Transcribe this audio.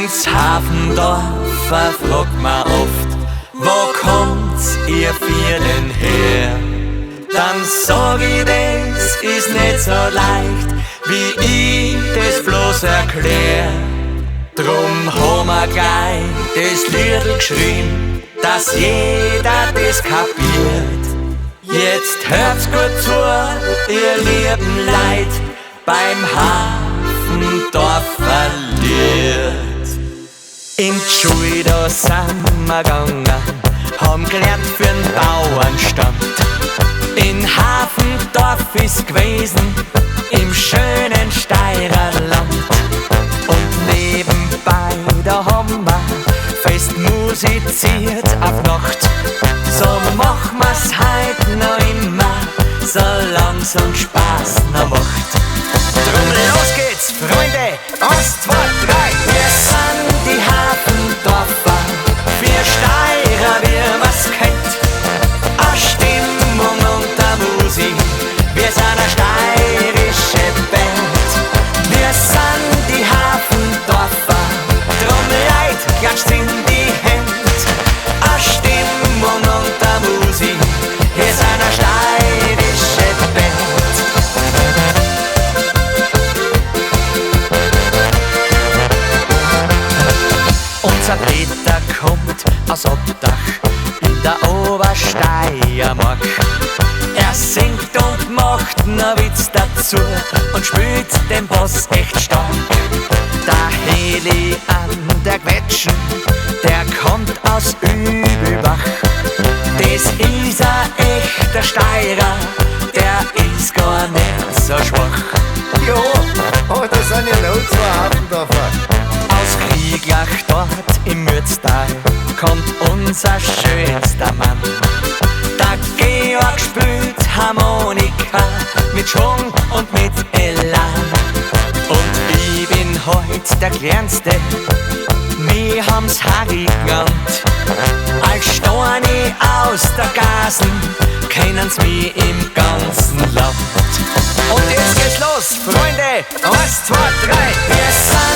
Ins Hafendorf fragt man oft, wo kommt ihr vier denn her? Dann sag ich, das ist nicht so leicht, wie ich das bloß erklär. Drum haben wir gleich das Liedl geschrieben, dass jeder das kapiert. Jetzt hört's gut zu, ihr lieben Leid, beim Hafendorfer Lied. In die Schule da sind wir gegangen, haben gelernt für'n Bauernstand. In Hafendorf ist gewesen, im schönen Steirerland. Und nebenbei, da haben wir fest musiziert auf Nacht. So machen wir's heut noch immer, solang's uns Spaß noch macht. Drum los geht's, Freunde, 1, 2, 3. Wir sind die Hafendorfer, wir Steirer, wir was kennt. A Stimmung und a Musik, wir sind a steirische Band. Wir sind die Hafendorfer, drum leid, klatscht in die Hand. A Stimmung und a Musik, wir sind a steirische Band. Unser Peter kommt aus Obdach in der Obersteiermark. Er singt und macht nen Witz dazu und spielt den Boss echt stark. Der Heli an der Quetschen, der kommt aus Übelbach. Das ist a echter Steirer, der ist gar nicht so schwach. Ja, aber das sind ja noch zwei Hafendorfer. Aus Krieglach dort im Mürztal kommt unser schönster Mann. Der Georg spielt Harmonika mit Schwung und mit Elan. Und ich bin heut der Kleinste, wir haben's Harry genannt. Als Storni aus der Gasen kennen's mich im ganzen Land. Und jetzt geht's los, Freunde, 1, 2, 3. Wir sind